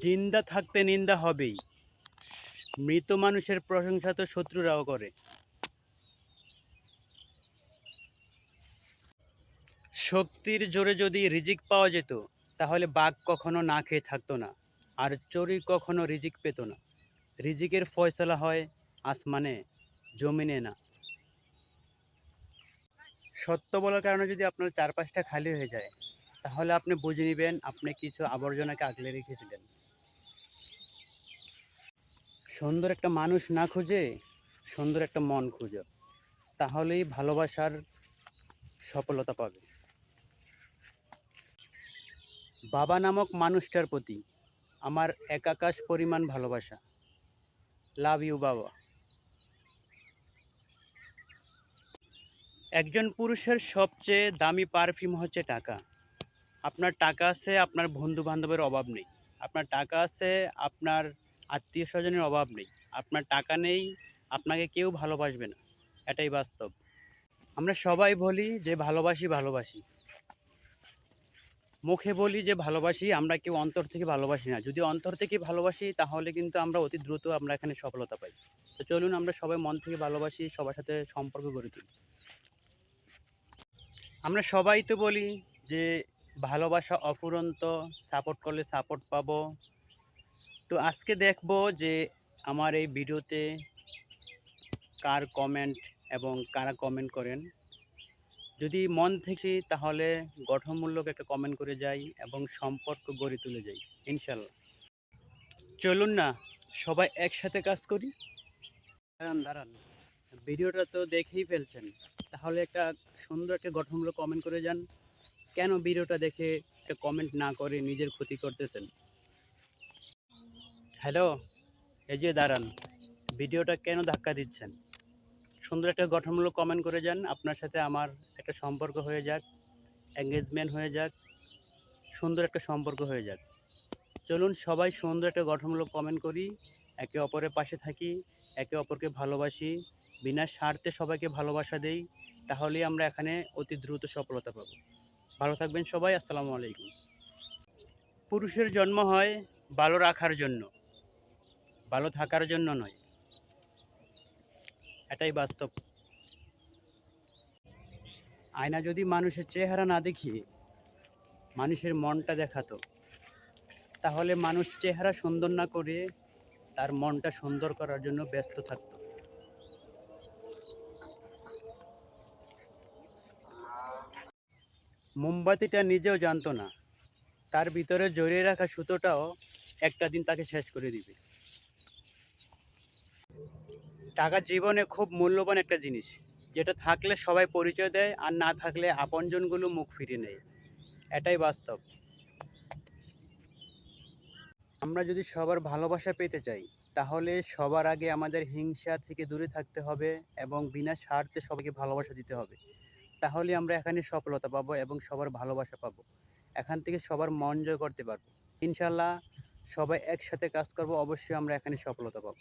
জিন্দা থাকতে নিন্দা হবেই, মৃত মানুষের প্রশংসা তো শত্রুরাও করে। শক্তির জোরে যদি রিজিক পাওয়া যেত, তাহলে বাঘ কখনো না খেয়ে থাকতো না, আর চড়ুই কখনো রিজিক পেত না। রিজিকের ফয়সালা হয় আসমানে, জমিনে না। সত্য বলার কারণে যদি আপনার চারপাশটা খালি হয়ে যায়, তাহলে আপনি বুঝে নেবেন আপনি কিছু আবর্জনাকে আগলে রেখেছিলেন। সুন্দর একটা মানুষ না খুঁজে সুন্দর একটা মন খুঁজো, তাহলেই ভালোবাসার সফলতা পাবে। বাবা নামক মানুষটার প্রতি আমার এক আকাশ পরিমাণ ভালোবাসা। লাভ ইউ বাবা। একজন পুরুষের সবচেয়ে দামি পারফিউম হচ্ছে টাকা। আপনার টাকা আছে, আপনার বন্ধু বান্ধবের অভাব নেই। আপনার টাকা আছে, আপনার আত্মীয় স্বজনের অভাব নেই। আপনার টাকা নেই, আপনাকে কেউ ভালোবাসবে না। এটাই বাস্তব। আমরা সবাই বলি যে ভালোবাসি ভালোবাসি, মুখে বলি যে ভালোবাসি, আমরা কেউ অন্তর থেকে ভালোবাসি না। যদি অন্তর থেকে ভালোবাসি, তাহলে কিন্তু আমরা অতি দ্রুত আমরা এখানে সফলতা পাই। তো চলুন আমরা সবাই মন থেকে ভালোবাসি, সবার সাথে সম্পর্ক গড়ে তুলি। আমরা সবাই তো বলি যে ভালোবাসা অফুরন্ত, সাপোর্ট করলে সাপোর্ট পাবো। তো আজকে দেখবো যে আমার এই ভিডিওতে কার কমেন্ট এবং কারা কমেন্ট করেন। যদি মন থেকে, তাহলে গঠনমূলক একটা কমেন্ট করে যাই এবং সম্পর্ক গড়ে তুলে যাই ইনশাল্লাহ। চলুন না সবাই একসাথে কাজ করি। দাঁড়ান দাঁড়ান, ভিডিওটা তো দেখেই ফেলছেন, তাহলে একটা সুন্দর একটা গঠনমূলক কমেন্ট করে যান। কেন ভিডিওটা দেখে একটা কমেন্ট না করে নিজের ক্ষতি করতেছেন? হ্যালো, এই যে দাঁড়ান, ভিডিওটা কেন ধাক্কা দিচ্ছেন? সুন্দর একটা গঠনমূলক কমেন্ট করে যান, আপনার সাথে আমার একটা সম্পর্ক হয়ে যাক, এঙ্গেজমেন্ট হয়ে যাক, সুন্দর একটা সম্পর্ক হয়ে যাক। চলুন সবাই সুন্দর একটা গঠনমূলক কমেন্ট করি, একে অপরের পাশে থাকি, একে অপরকে ভালোবাসি, বিনা স্বার্থে সবাইকে ভালোবাসা দেই, তাহলেই আমরা এখানে অতি দ্রুত সফলতা পাব। ভালো থাকবেন সবাই, আসসালামু আলাইকুম। পুরুষের জন্ম হয় ভালো রাখার জন্য, ভালো থাকার জন্য নয়। এটাই বাস্তব। আয়না যদি মানুষের চেহারা না দেখিয়ে মানুষের মনটা দেখাতো, তাহলে মানুষ চেহারা সুন্দর না করে তার মনটা সুন্দর করার জন্য ব্যস্ত থাকতো। মোমবাতিটা নিজেও জানতো না তার ভিতরে জড়িয়ে রাখা সুতোটাও একটা দিন তাকে শেষ করে দিবে। টাকা জীবনে খুব মূল্যবান একটা জিনিস, যেটা থাকলে সবাই পরিচয় দেয় আর না থাকলে আপনজনগুলো মুখ ফিরিয়ে নেয়। এটাই বাস্তব। আমরা যদি সবার ভালোবাসা পেতে চাই, তাহলে সবার আগে আমাদের হিংসা থেকে দূরে থাকতে হবে এবং বিনা স্বার্থে সবাইকে ভালোবাসা দিতে হবে। তাহলে আমরা এখানে সফলতা পাবো এবং সবার ভালোবাসা পাবো। এখান থেকে সবার মন জয় করতে পারবো ইনশাল্লাহ। সবাই একসাথে কাজ করব, অবশ্যই আমরা এখানে সফলতা পাবো।